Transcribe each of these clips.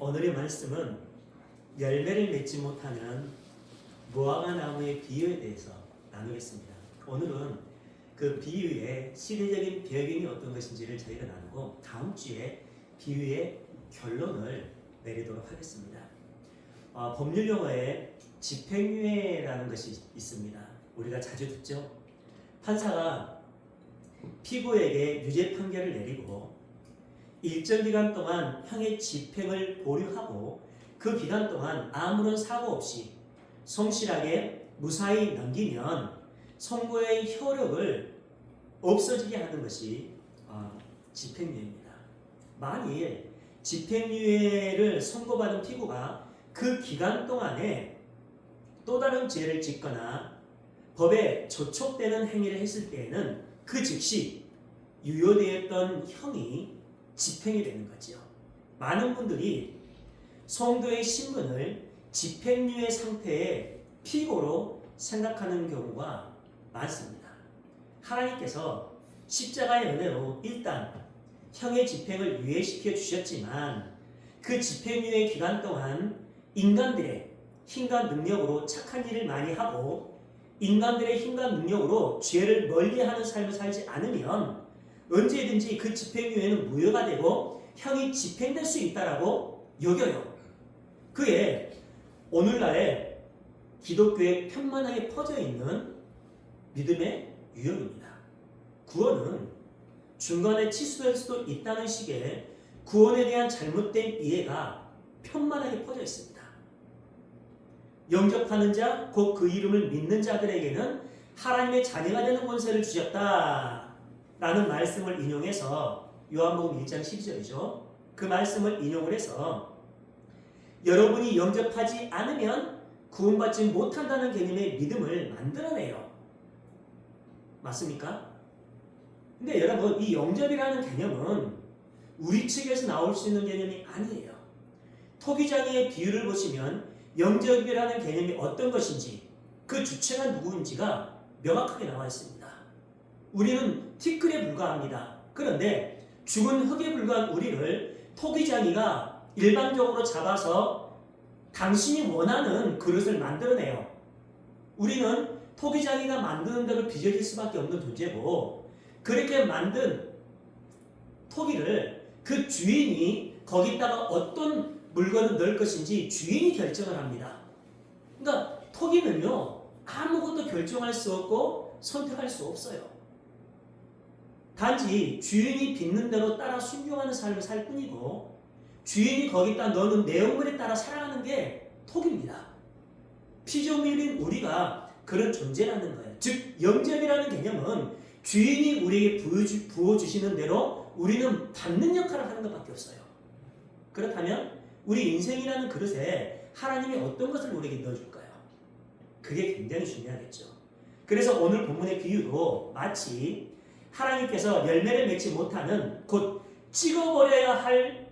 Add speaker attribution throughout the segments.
Speaker 1: 오늘의 말씀은 열매를 맺지 못하는 무화과 나무의 비유에 대해서 나누겠습니다. 오늘은 그 비유의 시대적인 배경이 어떤 것인지를 저희가 나누고 다음 주에 비유의 결론을 내리도록 하겠습니다. 법률 용어에 집행유예라는 것이 있습니다. 우리가 자주 듣죠. 판사가 피고에게 유죄 판결을 내리고 일정 기간 동안 형의 집행을 보류하고 그 기간 동안 아무런 사고 없이 성실하게 무사히 넘기면 선고의 효력을 없어지게 하는 것이 집행유예입니다. 만일 집행유예를 선고받은 피고가 그 기간 동안에 또 다른 죄를 짓거나 법에 저촉되는 행위를 했을 때에는 그 즉시 유효되었던 형이 집행이 되는 거죠. 많은 분들이 성도의 신분을 집행유예 상태의 피고로 생각하는 경우가 많습니다. 하나님께서 십자가의 은혜로 일단 형의 집행을 유예시켜 주셨지만 그 집행유예 기간 동안 인간들의 힘과 능력으로 착한 일을 많이 하고 인간들의 힘과 능력으로 죄를 멀리하는 삶을 살지 않으면 언제든지 그 집행유예는 무효가 되고 형이 집행될 수 있다라고 여겨요. 그게 오늘날에 기독교에 편만하게 퍼져 있는 믿음의 유형입니다. 구원은 중간에 취소될 수도 있다는 식의 구원에 대한 잘못된 이해가 편만하게 퍼져 있습니다. 영접하는 자, 곧 그 이름을 믿는 자들에게는 하나님의 자녀가 되는 권세를 주셨다 라는 말씀을 인용해서 요한복음 1장 12절이죠. 그 말씀을 인용을 해서 여러분이 영접하지 않으면 구원받지 못한다는 개념의 믿음을 만들어내요. 맞습니까? 근데 여러분, 이 영접이라는 개념은 우리 측에서 나올 수 있는 개념이 아니에요. 토기장의 비유를 보시면 영접이라는 개념이 어떤 것인지 그 주체가 누구인지가 명확하게 나와 있습니다. 우리는 티끌에 불과합니다. 그런데 죽은 흙에 불과한 우리를 토기장이가 일방적으로 잡아서 당신이 원하는 그릇을 만들어내요. 우리는 토기장이가 만드는 대로 빚어질 수밖에 없는 존재고 그렇게 만든 토기를 그 주인이 거기다가 어떤 물건을 넣을 것인지 주인이 결정을 합니다. 그러니까 토기는요 아무것도 결정할 수 없고 선택할 수 없어요. 단지 주인이 빚는 대로 따라 순종하는 삶을 살 뿐이고 주인이 거기다 넣는 내용물에 따라 살아가는 게 토기입니다. 피조물인 우리가 그런 존재라는 거예요. 즉 영접이라는 개념은 주인이 우리에게 부어주시는 대로 우리는 받는 역할을 하는 것밖에 없어요. 그렇다면 우리 인생이라는 그릇에 하나님이 어떤 것을 우리에게 넣어줄까요? 그게 굉장히 중요하겠죠. 그래서 오늘 본문의 비유도 마치 하나님께서 열매를 맺지 못하는 곧 찍어버려야 할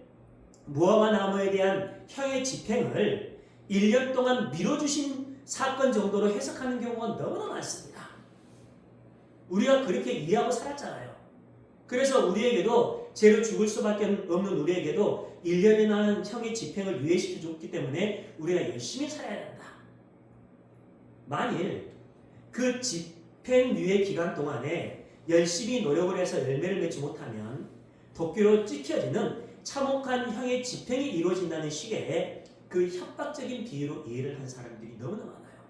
Speaker 1: 무화과 나무에 대한 형의 집행을 1년 동안 미뤄주신 사건 정도로 해석하는 경우가 너무나 많습니다. 우리가 그렇게 이해하고 살았잖아요. 그래서 우리에게도 죄로 죽을 수밖에 없는 우리에게도 1년에 나는 형의 집행을 유예시켜 줬기 때문에 우리가 열심히 살아야 한다. 만일 그 집행 유예 기간 동안에 열심히 노력을 해서 열매를 맺지 못하면 도끼로 찍혀지는 참혹한 형의 집행이 이루어진다는 식의 그 협박적인 비유로 이해를 한 사람들이 너무나 많아요.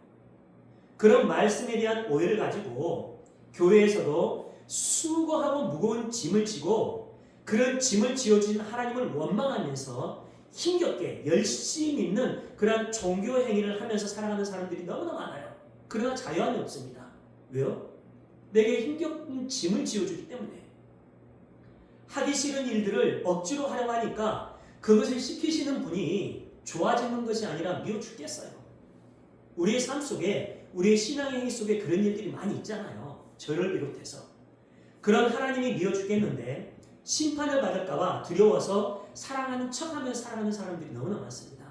Speaker 1: 그런 말씀에 대한 오해를 가지고 교회에서도 수고하고 무거운 짐을 지고 그런 짐을 지어주신 하나님을 원망하면서 힘겹게 열심히 있는 그런 종교 행위를 하면서 살아가는 사람들이 너무나 많아요. 그러나 자유함이 없습니다. 왜요? 내게 힘겹은 짐을 지어주기 때문에. 하기 싫은 일들을 억지로 하려고 하니까 그것을 시키시는 분이 좋아지는 것이 아니라 미워 죽겠어요. 우리의 삶 속에 우리의 신앙의 행위 속에 그런 일들이 많이 있잖아요. 저를 비롯해서. 그런 하나님이 미워 죽겠는데 심판을 받을까봐 두려워서 사랑하는 척하며 살아가는 사람들이 너무나 많습니다.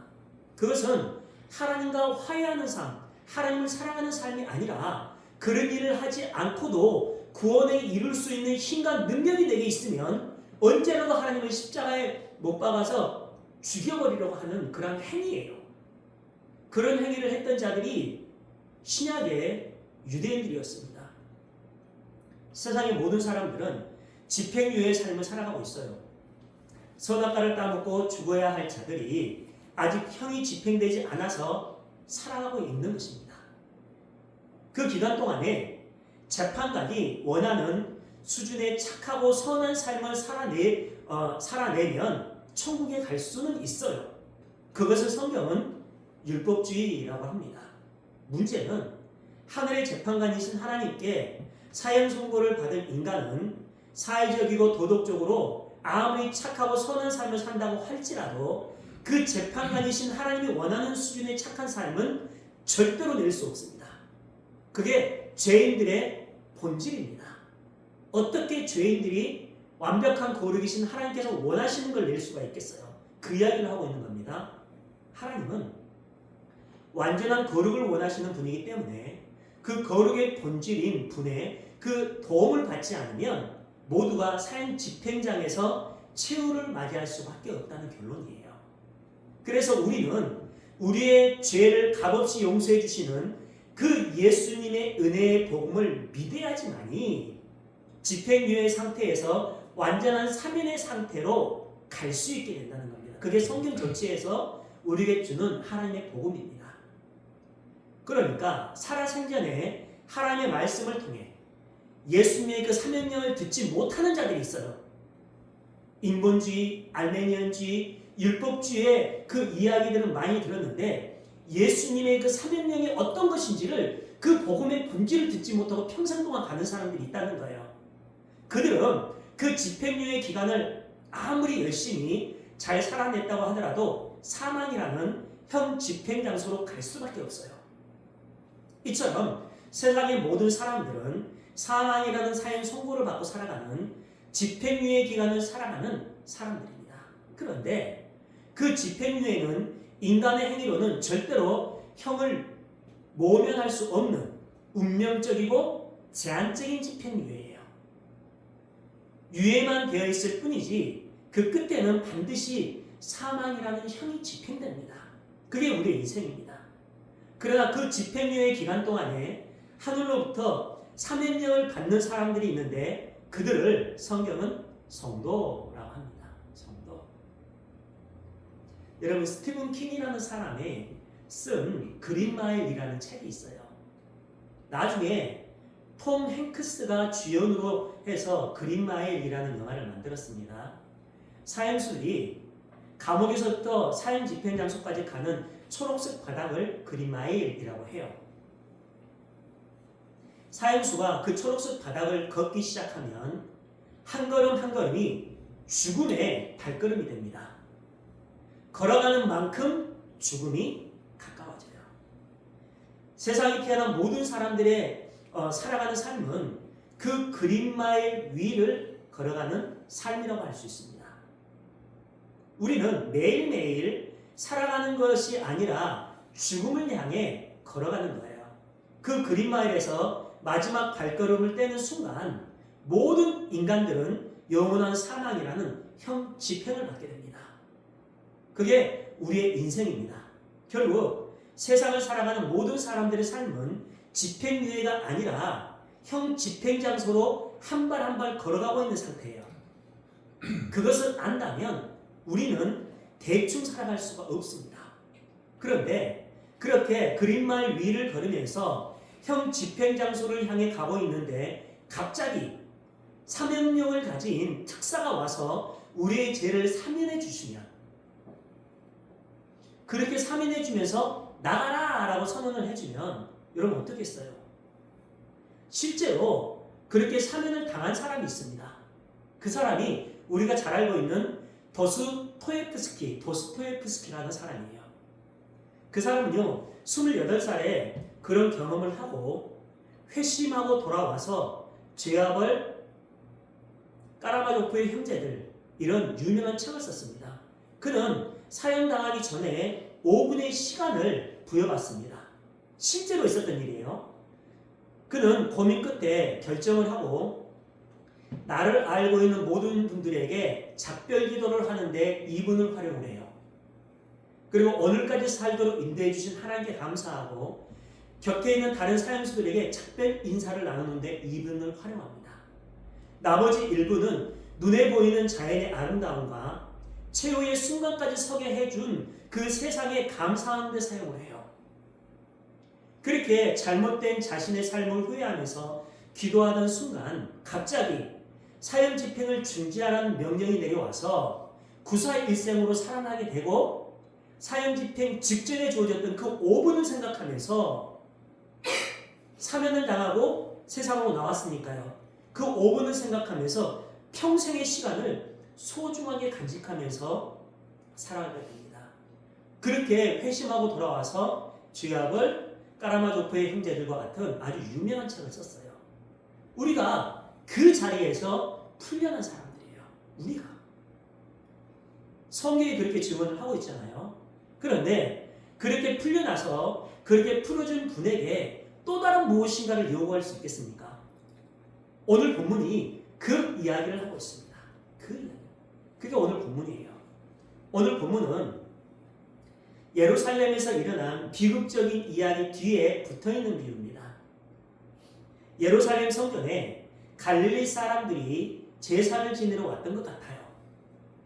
Speaker 1: 그것은 하나님과 화해하는 삶, 하나님을 사랑하는 삶이 아니라 그런 일을 하지 않고도 구원에 이룰 수 있는 힘과 능력이 내게 있으면 언제라도 하나님을 십자가에 못 박아서 죽여버리려고 하는 그런 행위예요. 그런 행위를 했던 자들이 신약의 유대인들이었습니다. 세상의 모든 사람들은 집행유예의 삶을 살아가고 있어요. 선악과를 따먹고 죽어야 할 자들이 아직 형이 집행되지 않아서 살아가고 있는 것입니다. 그 기간 동안에 재판관이 원하는 수준의 착하고 선한 삶을 살아내면 천국에 갈 수는 있어요. 그것을 성경은 율법주의라고 합니다. 문제는 하늘의 재판관이신 하나님께 사형 선고를 받은 인간은 사회적이고 도덕적으로 아무리 착하고 선한 삶을 산다고 할지라도 그 재판관이신 하나님이 원하는 수준의 착한 삶은 절대로 낼 수 없습니다. 그게 죄인들의 본질입니다. 어떻게 죄인들이 완벽한 거룩이신 하나님께서 원하시는 걸 낼 수가 있겠어요? 그 이야기를 하고 있는 겁니다. 하나님은 완전한 거룩을 원하시는 분이기 때문에 그 거룩의 본질인 분의 그 도움을 받지 않으면 모두가 사형 집행장에서 최후를 맞이할 수밖에 없다는 결론이에요. 그래서 우리는 우리의 죄를 값없이 용서해 주시는 그 예수님의 은혜의 복음을 믿어야지만이 집행유예 상태에서 완전한 사면의 상태로 갈 수 있게 된다는 겁니다. 그게 성경 전체에서 우리에게 주는 하나님의 복음입니다. 그러니까 살아생전에 하나님의 말씀을 통해 예수님의 그 사명령을 듣지 못하는 자들이 있어요. 인본주의, 알메니언주의, 율법주의의 그 이야기들은 많이 들었는데 예수님의 그 사명령이 어떤 것인지를 그 복음의 본질을 듣지 못하고 평생 동안 가는 사람들이 있다는 거예요. 그들은 그 집행유예 기간을 아무리 열심히 잘 살아냈다고 하더라도 사망이라는 형 집행 장소로 갈 수밖에 없어요. 이처럼 세상의 모든 사람들은 사망이라는 사형 선고를 받고 살아가는 집행유예 기간을 살아가는 사람들입니다. 그런데 그 집행유예는 인간의 행위로는 절대로 형을 모면할 수 없는 운명적이고 제한적인 집행유예예요. 유예만 되어 있을 뿐이지 그 끝에는 반드시 사망이라는 형이 집행됩니다. 그게 우리의 인생입니다. 그러나 그 집행유예 기간 동안에 하늘로부터 사명령을 받는 사람들이 있는데 그들을 성경은 성도라고 합니다. 성도. 여러분 스티븐 킹이라는 사람이 쓴 그린마일이라는 책이 있어요. 나중에 톰 행크스가 주연으로 해서 그린마일이라는 영화를 만들었습니다. 사형수들이 감옥에서부터 사형 집행 장소까지 가는 초록색 바닥을 그린마일이라고 해요. 사형수가 그 초록색 바닥을 걷기 시작하면 한 걸음 한 걸음이 죽음의 발걸음이 됩니다. 걸어가는 만큼 죽음이 가까워져요. 세상에 태어난 모든 사람들의 살아가는 삶은 그 그린마일 위를 걸어가는 삶이라고 할 수 있습니다. 우리는 매일매일 살아가는 것이 아니라 죽음을 향해 걸어가는 거예요. 그 그린마일에서 마지막 발걸음을 떼는 순간 모든 인간들은 영원한 사망이라는 형 집행을 받게 됩니다. 그게 우리의 인생입니다. 결국 세상을 살아가는 모든 사람들의 삶은 집행유예가 아니라 형 집행장소로 한 발 한 발 걸어가고 있는 상태예요. 그것을 안다면 우리는 대충 살아갈 수가 없습니다. 그런데 그렇게 그린마일 위를 걸으면서 형 집행장소를 향해 가고 있는데 갑자기 사명령을 가진 특사가 와서 우리의 죄를 사면해 주시면 그렇게 사면해 주면서 나가라 라고 선언을 해주면 여러분 어떻겠어요? 실제로 그렇게 사면을 당한 사람이 있습니다. 그 사람이 우리가 잘 알고 있는 도스토옙스키라는 사람이에요. 그 사람은요 28살에 그런 경험을 하고 회심하고 돌아와서 죄아벌, 까라마조프의 형제들 이런 유명한 책을 썼습니다. 그는 사형당하기 전에 5분의 시간을 부여받습니다. 실제로 있었던 일이에요. 그는 고민 끝에 결정을 하고 나를 알고 있는 모든 분들에게 작별 기도를 하는데 2분을 활용을 해요. 그리고 오늘까지 살도록 인도해 주신 하나님께 감사하고 곁에 있는 다른 사형수들에게 작별 인사를 나누는데 2분을 활용합니다. 나머지 1분은 눈에 보이는 자연의 아름다움과 최후의 순간까지 서게 해준 그 세상에 감사하는 데 사용을 해요. 그렇게 잘못된 자신의 삶을 후회하면서 기도하던 순간 갑자기 사형 집행을 중지하라는 명령이 내려와서 구사일생으로 살아나게 되고 사형 집행 직전에 주어졌던 그 5분을 생각하면서 사면을 당하고 세상으로 나왔으니까요. 그 5분을 생각하면서 평생의 시간을 소중하게 간직하면서 살아가게 됩니다. 그렇게 회심하고 돌아와서 죄악을 까라마조프의 형제들과 같은 아주 유명한 책을 썼어요. 우리가 그 자리에서 풀려난 사람들이에요. 우리가. 성경이 그렇게 증언을 하고 있잖아요. 그런데 그렇게 풀려나서 그렇게 풀어준 분에게 또 다른 무엇인가를 요구할 수 있겠습니까? 오늘 본문이 그 이야기를 하고 있습니다. 그 이야기. 그게 오늘 본문이에요. 오늘 본문은 예루살렘에서 일어난 비극적인 이야기 뒤에 붙어있는 비유입니다. 예루살렘 성전에 갈릴리 사람들이 제사를 지내러 왔던 것 같아요.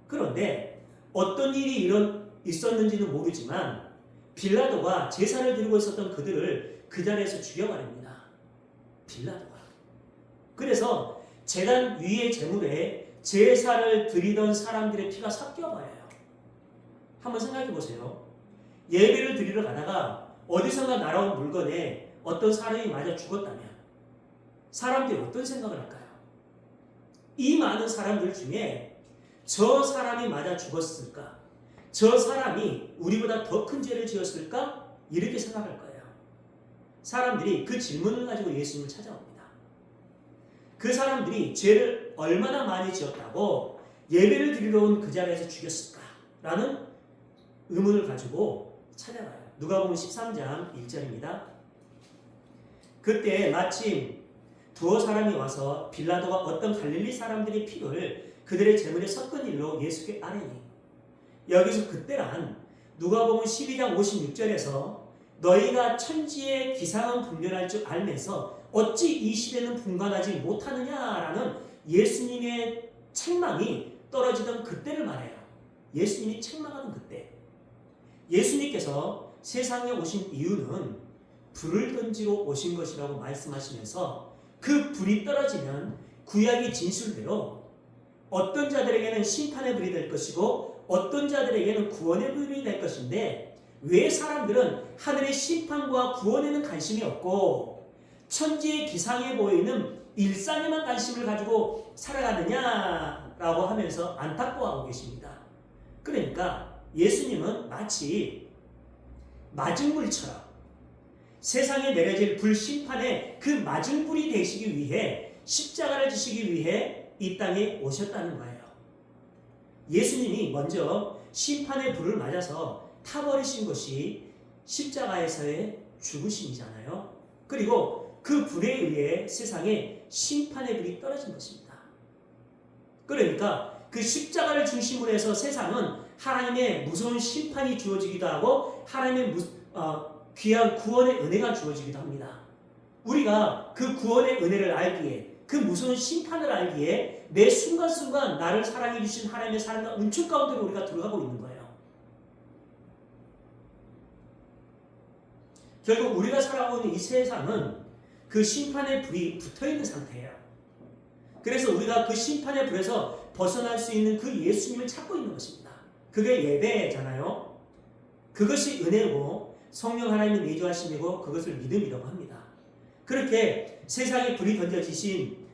Speaker 1: 그런데 어떤 일이 있었는지는 모르지만 빌라도가 제사를 드리고 있었던 그들을 그 자리에서 죽여버립니다. 빌라도가. 그래서 제단 위의 제물에 제사를 드리던 사람들의 피가 섞여버려요. 한번 생각해 보세요. 예배를 드리러 가다가 어디선가 날아온 물건에 어떤 사람이 맞아 죽었다면 사람들이 어떤 생각을 할까요? 이 많은 사람들 중에 저 사람이 맞아 죽었을까? 저 사람이 우리보다 더 큰 죄를 지었을까? 이렇게 생각할 거예요. 사람들이 그 질문을 가지고 예수님을 찾아옵니다. 그 사람들이 죄를 얼마나 많이 지었다고 예배를 드리러 온 그 자리에서 죽였을까? 라는 의문을 가지고 찾아가요. 누가복음 13장 1절입니다. 그때 마침 두어 사람이 와서 빌라도가 어떤 갈릴리 사람들의 피를 그들의 제물에 섞은 일로 예수께 아뢰니. 여기서 그때란 누가복음 12장 56절에서 너희가 천지의 기상은 분별할 줄 알면서 어찌 이 시대는 분간하지 못하느냐라는 예수님의 책망이 떨어지던 그때를 말해요. 예수님이 책망하는 그때. 예수님께서 세상에 오신 이유는 불을 던지러 오신 것이라고 말씀하시면서 그 불이 떨어지면 구약의 진술대로 어떤 자들에게는 심판의 불이 될 것이고 어떤 자들에게는 구원의 불이 될 것인데 왜 사람들은 하늘의 심판과 구원에는 관심이 없고 천지의 기상에 보이는 일상에만 관심을 가지고 살아가느냐라고 하면서 안타까워하고 계십니다. 그러니까 예수님은 마치 마중물처럼 세상에 내려질 불심판의 그 마중불이 되시기 위해 십자가를 지시기 위해 이 땅에 오셨다는 거예요. 예수님이 먼저 심판의 불을 맞아서 타버리신 것이 십자가에서의 죽으심이잖아요. 그리고 그 불에 의해 세상에 심판의 불이 떨어진 것입니다. 그러니까 그 십자가를 중심으로 해서 세상은 하나님의 무서운 심판이 주어지기도 하고 하나님의 귀한 구원의 은혜가 주어지기도 합니다. 우리가 그 구원의 은혜를 알기에 그 무서운 심판을 알기에 매 순간순간 나를 사랑해 주신 하나님의 사랑과 은총 가운데로 우리가 들어가고 있는 거예요. 결국 우리가 살아가고 있는 이 세상은 그 심판의 불이 붙어있는 상태예요. 그래서 우리가 그 심판의 불에서 벗어날 수 있는 그 예수님을 찾고 있는 것입니다. 그게 예배잖아요. 그것이 은혜고 성령 하나님의 내주하심이고 그것을 믿음이라고 합니다. 그렇게 세상에 불이 던져지신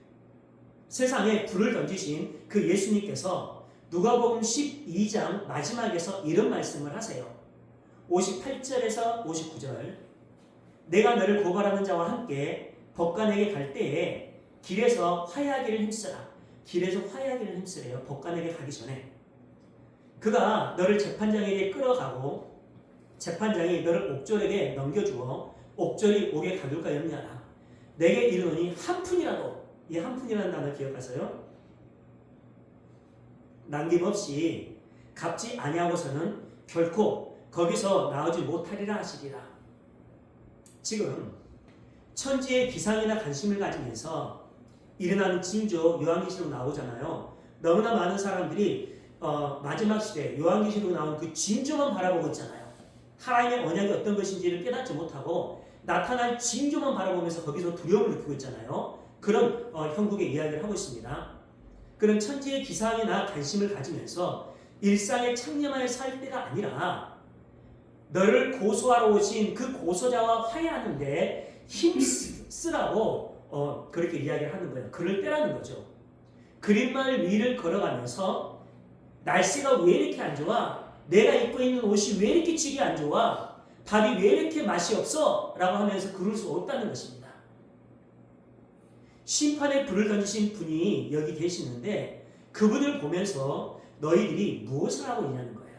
Speaker 1: 세상에 불을 던지신 그 예수님께서 누가복음 12장 마지막에서 이런 말씀을 하세요. 58절에서 59절 내가 너를 고발하는 자와 함께 법관에게 갈 때에 길에서 화해하기를 힘쓰라. 길에서 화해하기를 힘쓰래요. 법관에게 가기 전에. 그가 너를 재판장에게 끌어가고 재판장이 너를 옥졸에게 넘겨주어 옥졸이 옥에 가둘까 염려하라. 내게 이르노니 한 푼이라도 이 한 푼이라는 단어 기억하세요. 남김없이 갚지 아니하고서는 결코 거기서 나오지 못하리라 하시리라. 지금 천지의 기상이나 관심을 가지면서 일어나는 징조 요한계시록 나오잖아요. 너무나 많은 사람들이 마지막 시대 요한계시록 나온 그 징조만 바라보고 있잖아요. 하나님의 언약이 어떤 것인지를 깨닫지 못하고 나타날 징조만 바라보면서 거기서 두려움을 느끼고 있잖아요. 그런 형국의 이야기를 하고 있습니다. 그런 천지의 기상이나 관심을 가지면서 일상의 창념하에 살 때가 아니라 너를 고소하러 오신 그 고소자와 화해하는데 힘쓰라고 그렇게 이야기를 하는 거예요. 그럴 때라는 거죠. 그린마을 위를 걸어가면서 날씨가 왜 이렇게 안 좋아? 내가 입고 있는 옷이 왜 이렇게 질이 안 좋아? 밥이 왜 이렇게 맛이 없어? 라고 하면서 그럴 수 없다는 것입니다. 심판의 불을 던지신 분이 여기 계시는데 그분을 보면서 너희들이 무엇을 하고 있냐는 거예요.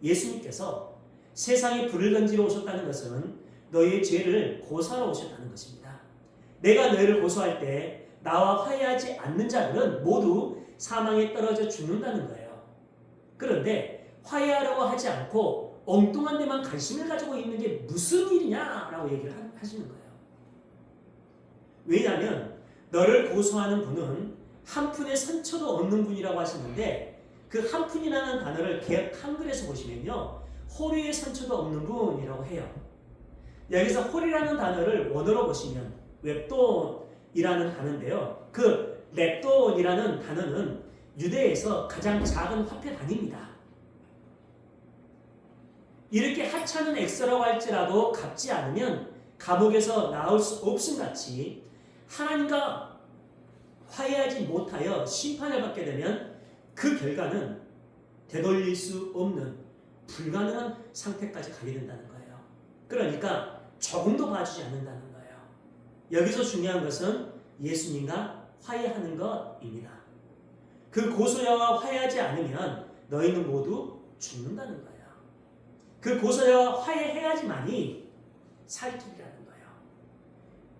Speaker 1: 예수님께서 세상에 불을 던지러 오셨다는 것은 너희의 죄를 고소하러 오셨다는 것입니다. 내가 너희를 고소할 때 나와 화해하지 않는 자들은 모두 사망에 떨어져 죽는다는 거예요. 그런데 화해하려고 하지 않고 엉뚱한 데만 관심을 가지고 있는 게 무슨 일이냐라고 얘기를 하시는 거예요. 왜냐하면 너를 고소하는 분은 한 푼의 상처도 없는 분이라고 하시는데 그 한 푼이라는 단어를 개역 한글에서 보시면요. 호리의 상처도 없는 분이라고 해요. 여기서 홀이라는 단어를 원어로 보시면 웹돈이라는 단어인데요. 그 랩돈이라는 단어는 유대에서 가장 작은 화폐 단위입니다. 이렇게 하찮은 액수라고 할지라도 갚지 않으면 감옥에서 나올 수 없음 같이 하나님과 화해하지 못하여 심판을 받게 되면 그 결과는 되돌릴 수 없는 불가능한 상태까지 가게 된다는 거예요. 그러니까 조금도 봐주지 않는다는 거예요. 여기서 중요한 것은 예수님과 화해하는 것입니다. 그 고소자와 화해하지 않으면 너희는 모두 죽는다는 거예요. 그 고소자와 화해해야지만이 살 길이라는 거예요.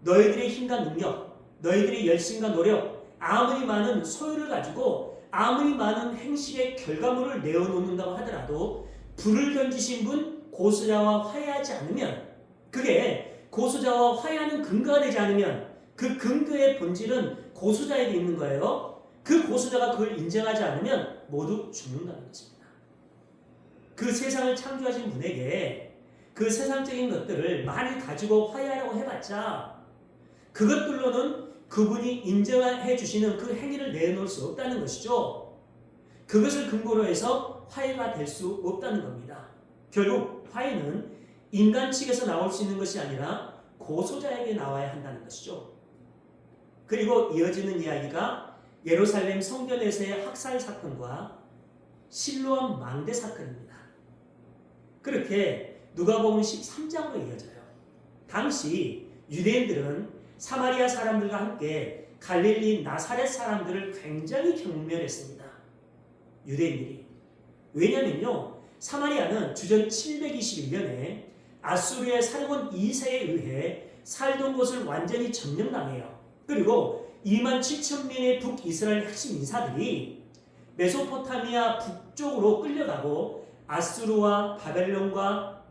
Speaker 1: 너희들의 힘과 능력, 너희들의 열심과 노력, 아무리 많은 소유를 가지고 아무리 많은 행실의 결과물을 내어놓는다고 하더라도 불을 던지신 분 고소자와 화해하지 않으면 그게 고소자와 화해하는 근거가 되지 않으면 그 근거의 본질은 고소자에게 있는 거예요. 그 고소자가 그걸 인정하지 않으면 모두 죽는다는 것입니다. 그 세상을 창조하신 분에게 그 세상적인 것들을 많이 가지고 화해하려고 해봤자 그것들로는 그분이 인정해 주시는 그 행위를 내놓을 수 없다는 것이죠. 그것을 근거로 해서 화해가 될 수 없다는 겁니다. 결국 화해는 인간 측에서 나올 수 있는 것이 아니라 고소자에게 나와야 한다는 것이죠. 그리고 이어지는 이야기가 예루살렘 성전에서의 학살 사건과 실로암 망대 사건입니다. 그렇게 누가복음 13장으로 이어져요. 당시 유대인들은 사마리아 사람들과 함께 갈릴리 나사렛 사람들을 굉장히 경멸했습니다. 유대인들이. 왜냐면요. 사마리아는 주전 721년에 아수르의 사령원 2세에 의해 살던 곳을 완전히 점령당해요. 그리고 2만 7천 명의 북이스라엘 핵심 인사들이 메소포타미아 북쪽으로 끌려가고 아수르와 바벨론과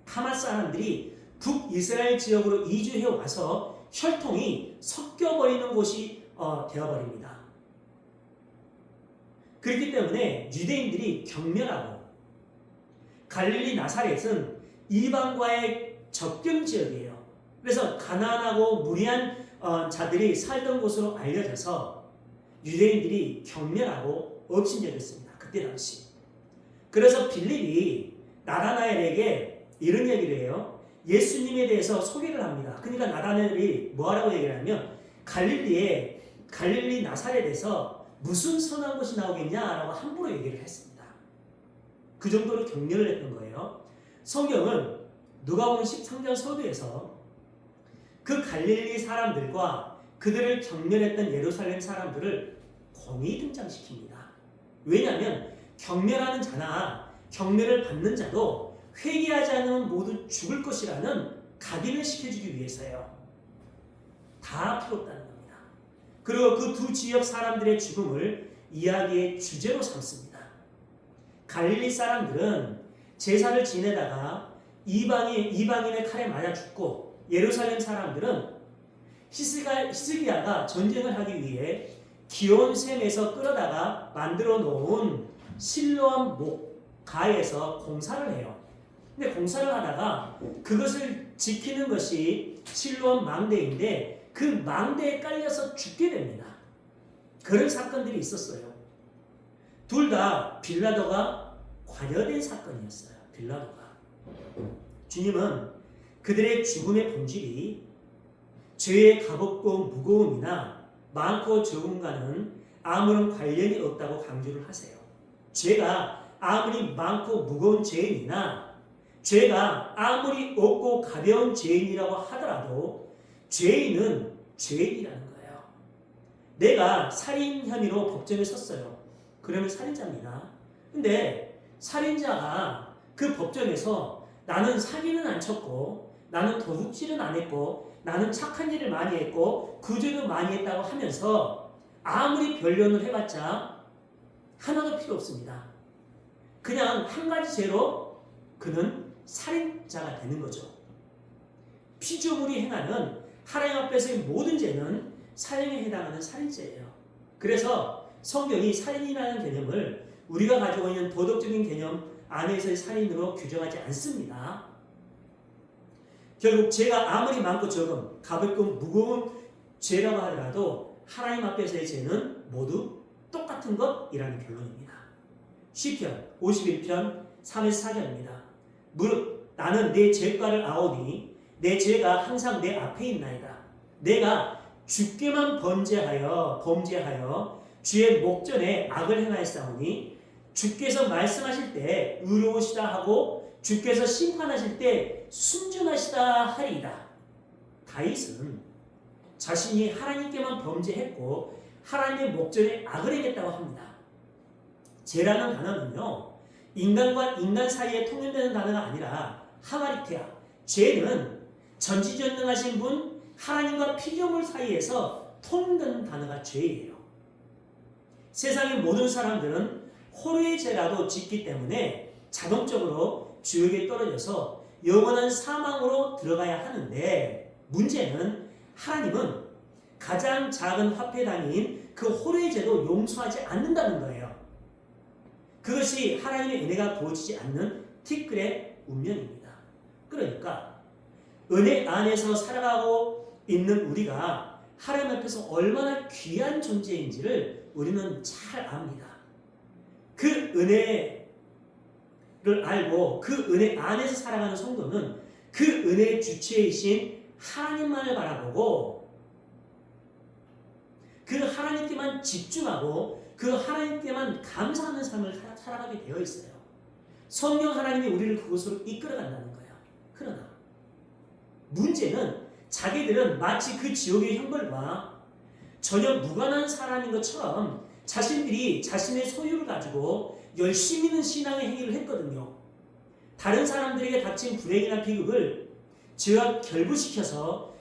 Speaker 1: 하맛 사람들이 북이스라엘 지역으로 이주해 와서 혈통이 섞여버리는 곳이 되어버립니다. 그렇기 때문에 유대인들이 경멸하고 갈릴리 나사렛은 이방과의 접경 지역이에요. 그래서 가난하고 무리한 자들이 살던 곳으로 알려져서 유대인들이 경멸하고 업신여겼습니다. 그때 당시. 그래서 빌립이 나다나엘에게 이런 얘기를 해요. 예수님에 대해서 소개를 합니다. 그러니까 나다나엘이 뭐하라고 얘기를 하면 갈릴리 나사렛에서 무슨 선한 것이 나오겠냐라고 함부로 얘기를 했습니다. 그 정도로 격려를 했던 거예요. 성경은 누가복음 13장 서두에서 그 갈릴리 사람들과 그들을 경멸했던 예루살렘 사람들을 공히 등장시킵니다. 왜냐하면 경멸하는 자나 경멸을 받는 자도 회개하지 않으면 모두 죽을 것이라는 각인을 시켜주기 위해서요. 다 필요 없다는 겁니다. 그리고 그 두 지역 사람들의 죽음을 이야기의 주제로 삼습니다. 갈릴리 사람들은 제사를 지내다가 이방인의 칼에 맞아 죽고 예루살렘 사람들은 히스기야가 전쟁을 하기 위해 기온 샘에서 끌어다가 만들어 놓은 실로암 목가에서 공사를 해요. 근데 공사를 하다가 그것을 지키는 것이 실로암 망대인데 그 망대에 깔려서 죽게 됩니다. 그런 사건들이 있었어요. 둘 다 빌라도가 관여된 사건이었어요. 빌라도가. 주님은 그들의 죽음의 본질이 죄의 가볍고 무거움이나 많고 적음과는 아무런 관련이 없다고 강조를 하세요. 죄가 아무리 많고 무거운 죄인이나 죄가 아무리 없고 가벼운 죄인이라고 하더라도 죄인은 죄인이라는 거예요. 내가 살인 혐의로 법정에 섰어요. 그러면 살인자입니다. 근데 살인자가 그 법정에서 나는 사기는 안 쳤고 나는 도둑질은 안 했고 나는 착한 일을 많이 했고 구제도 많이 했다고 하면서 아무리 변론을 해봤자 하나도 필요 없습니다. 그냥 한 가지 죄로 그는 살인자가 되는 거죠. 피조물이 행하는 하나님 앞에서의 모든 죄는 살인에 해당하는 살인죄예요. 그래서 성경이 살인이라는 개념을 우리가 가지고 있는 도덕적인 개념 안에서의 살인으로 규정하지 않습니다. 결국 죄가 아무리 많고 적음, 가볍고 무거운 죄라고 하더라도 하나님 앞에서의 죄는 모두 똑같은 것이라는 결론입니다. 시편 51편 3에서 4절입니다. 무릇 나는 내 죄과를 아오니 내 죄가 항상 내 앞에 있나이다. 내가 주께만 범죄하여 주의 목전에 악을 행하였사오니 주께서 말씀하실 때 의로우시다 하고 주께서 심판하실 때 순전하시다 하리이다. 다윗은 자신이 하나님께만 범죄했고 하나님의 목전에 악을 행했다고 합니다. 죄라는 단어는요, 인간과 인간 사이에 통용되는 단어가 아니라 하마리테아, 죄는 전지전능하신 분 하나님과 피조물 사이에서 통용되는 단어가 죄예요. 세상의 모든 사람들은 호르의 죄라도 짓기 때문에 자동적으로 지옥에 떨어져서 영원한 사망으로 들어가야 하는데, 문제는 하나님은 가장 작은 화폐단위인 그 호르의 죄도 용서하지 않는다는 거예요. 그것이 하나님의 은혜가 부어지지 않는 티끌의 운명입니다. 그러니까 은혜 안에서 살아가고 있는 우리가 하나님 앞에서 얼마나 귀한 존재인지를 우리는 잘 압니다. 그 은혜를 알고 그 은혜 안에서 살아가는 성도는 그 은혜의 주체이신 하나님만을 바라보고 그 하나님께만 집중하고 그 하나님께만 감사하는 삶을 살아가게 되어 있어요. 성령 하나님이 우리를 그곳으로 이끌어간다는 거예요. 그러나 문제는 자기들은 마치 그 지옥의 형벌과 전혀 무관한 사람인 것처럼 자신들이 자신의 소유를 가지고 열심히 있는 신앙의 행위를 했거든요. 다른 사람들에게 닥친 불행이나 비극을 죄와 결부시켜서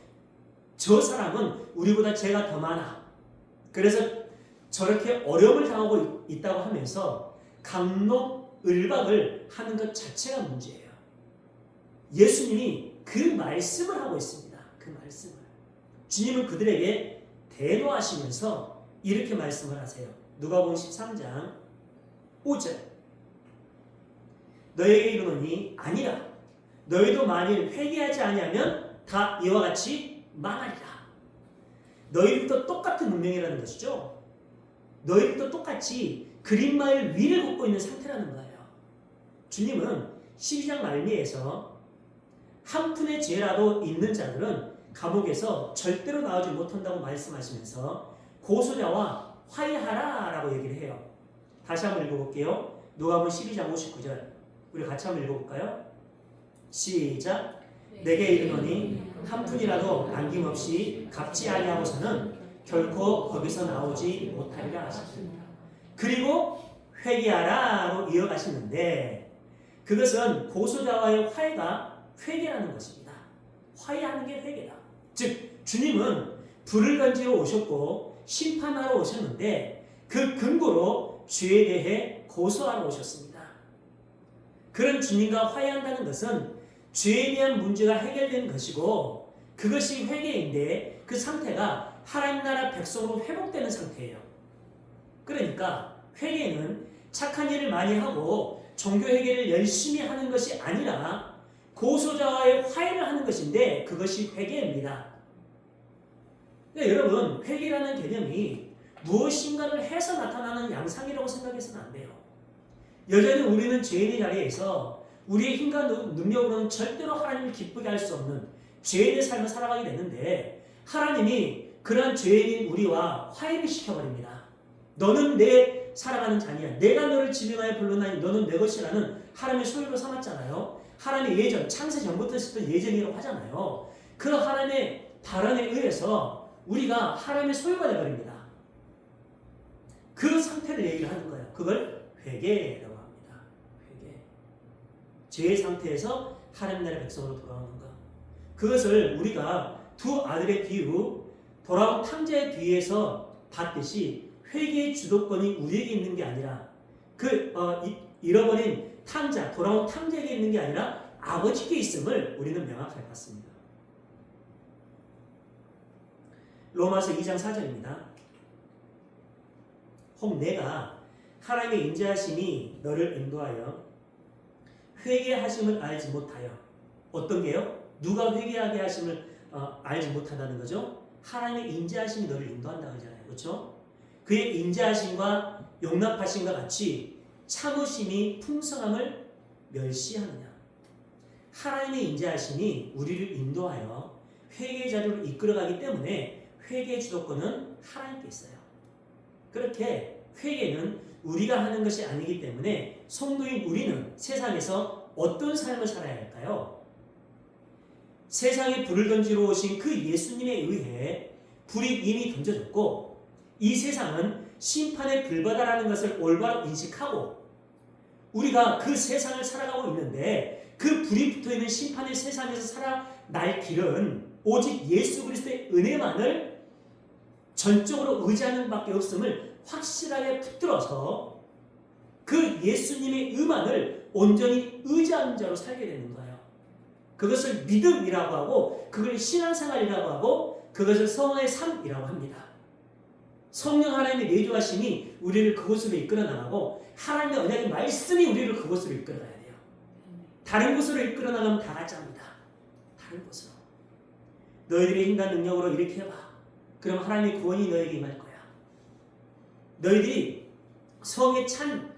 Speaker 1: 저 사람은 우리보다 죄가 더 많아, 그래서 저렇게 어려움을 당하고 있다고 하면서 강론을박을 하는 것 자체가 문제예요. 예수님이 그 말씀을 하고 있습니다. 그 말씀을. 주님은 그들에게 대노하시면서 이렇게 말씀을 하세요. 누가복음 13장 5절. 너에게 이르노니 아니라 너희도 만일 회개하지 아니하면 다 이와 같이 망하리라. 너희들도 똑같은 운명이라는 것이죠. 너희들도 똑같이 그린마일 위를 걷고 있는 상태라는 거예요. 주님은 12장 말미에서 한 푼의 죄라도 있는 자들은 감옥에서 절대로 나오지 못한다고 말씀하시면서 고소자와 화해하라 라고 얘기를 해요. 다시 한번 읽어볼게요. 누가복음 12장 59절. 우리 같이 한번 읽어볼까요? 시작. 내게 이르노니 한 푼이라도 남김없이 갚지 아니하고서는 결코 거기서 나오지 못하리라 하십니다. 그리고 회개하라로 이어가시는데, 그것은 고소자와의 화해가 회개라는 것입니다. 화해하는 게 회개다. 즉 주님은 불을 던지러 오셨고 심판하러 오셨는데 그 근거로 죄에 대해 고소하러 오셨습니다. 그런 주님과 화해한다는 것은 죄에 대한 문제가 해결된 것이고 그것이 회개인데 그 상태가 하나님 나라 백성으로 회복되는 상태예요. 그러니까 회개는 착한 일을 많이 하고 종교 회개를 열심히 하는 것이 아니라 고소자와의 화해를 하는 것인데 그것이 회개입니다. 그러니까 여러분 회개라는 개념이 무엇인가를 해서 나타나는 양상이라고 생각해서는 안 돼요. 여전히 우리는 죄인의 자리에서 우리의 힘과 능력으로는 절대로 하나님을 기쁘게 할 수 없는 죄인의 삶을 살아가게 되는데 하나님이 그러한 죄인인 우리와 화해를 시켜버립니다. 너는 내 살아가는 자녀야. 내가 너를 지명하여 불렀나니 너는 내 것이라는 하나님의 소유로 삼았잖아요. 하나님의 예전, 창세 전부터 있었던 예정이라고 하잖아요. 그 하나님의 발언에 의해서 우리가 하나님의 소유가 되어버립니다. 그 상태를 얘기를 하는 거예요. 그걸 회개라고 합니다. 회개. 죄의 상태에서 하나님 나라의 백성으로 돌아오는 것. 그것을 우리가 두 아들의 비유, 돌아온 탕자의 비유에서 봤듯이 회개의 주도권이 우리에게 있는 게 아니라 잃어버린 탕자, 돌아온 탕자에게 있는 게 아니라 아버지께 있음을 우리는 명확하게 봤습니다. 로마서 2장 4절입니다. 혹 내가 하나님의 인자하심이 너를 인도하여 회개하심을 알지 못하여 어떤 게요? 누가 회개하게 하심을 알지 못한다는 거죠? 하나님의 인자하심이 너를 인도한다고 하잖아요. 그렇죠? 그의 인자하심과 용납하심과 같이 참으심이 풍성함을 멸시하느냐. 하나님의 인자하심이 우리를 인도하여 회개의 자리로 이끌어가기 때문에 회개의 주도권은 하나님께 있어요. 그렇게 회개는 우리가 하는 것이 아니기 때문에 성도인 우리는 세상에서 어떤 삶을 살아야 할까요? 세상에 불을 던지러 오신 그 예수님에 의해 불이 이미 던져졌고 이 세상은 심판의 불바다라는 것을 올바로 인식하고 우리가 그 세상을 살아가고 있는데 그 불이 붙어있는 심판의 세상에서 살아날 길은 오직 예수 그리스도의 은혜만을 전적으로 의지하는 밖에 없음을 확실하게 붙들어서 그 예수님의 의만을 온전히 의지하는 자로 살게 되는 거예요. 그것을 믿음이라고 하고 그걸 신앙생활이라고 하고 그것을 성화의 삶이라고 합니다. 성령 하나님의 내주하심이 우리를 그곳으로 이끌어 나가고 하나님의 언약의 말씀이 우리를 그곳으로 이끌어 가야 돼요. 다른 곳으로 이끌어 나가면 다 가짜입니다. 다른 곳으로. 너희들의 인간 능력으로 이렇게 해봐. 그럼 하나님의 구원이 너에게 임할 거야. 너희들이 성의 찬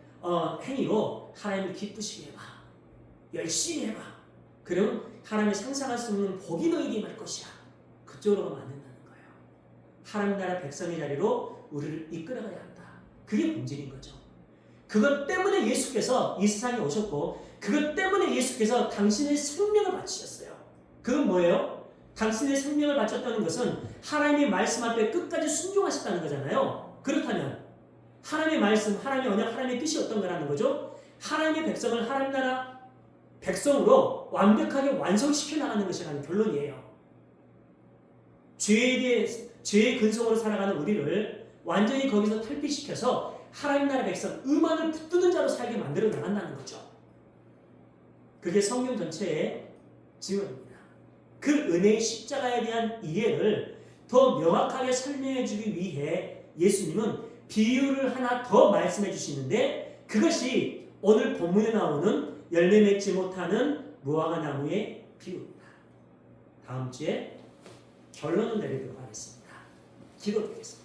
Speaker 1: 행위로 하나님을 기쁘시게 해봐. 열심히 해봐. 그럼 하나님이 상상할 수 없는 복이 너에게 임할 것이야. 그쪽으로 가면 안 된다는 거예요. 하나님 나라 백성의 자리로 우리를 이끌어가야 한다. 그게 본질인 거죠. 그것 때문에 예수께서 이 세상에 오셨고 그것 때문에 예수께서 당신의 생명을 바치셨어요. 그건 뭐예요? 당신의 생명을 바쳤다는 것은 하나님의 말씀 앞에 끝까지 순종하셨다는 거잖아요. 그렇다면 하나님의 말씀, 하나님의 언약, 하나님의 뜻이 어떤 거라는 거죠? 하나님의 백성을 하나님 나라 백성으로 완벽하게 완성시켜 나가는 것이라는 결론이에요. 죄의 근성으로 살아가는 우리를 완전히 거기서 탈피시켜서 하나님 나라 백성, 의만을 붙드는 자로 살게 만들어 나간다는 거죠. 그게 성경 전체의 증언입니다. 그 은혜의 십자가에 대한 이해를 더 명확하게 설명해 주기 위해 예수님은 비유를 하나 더 말씀해 주시는데 그것이 오늘 본문에 나오는 열매 맺지 못하는 무화과 나무의 비유입니다. 다음 주에 결론을 내리도록 하겠습니다. 기도드리겠습니다.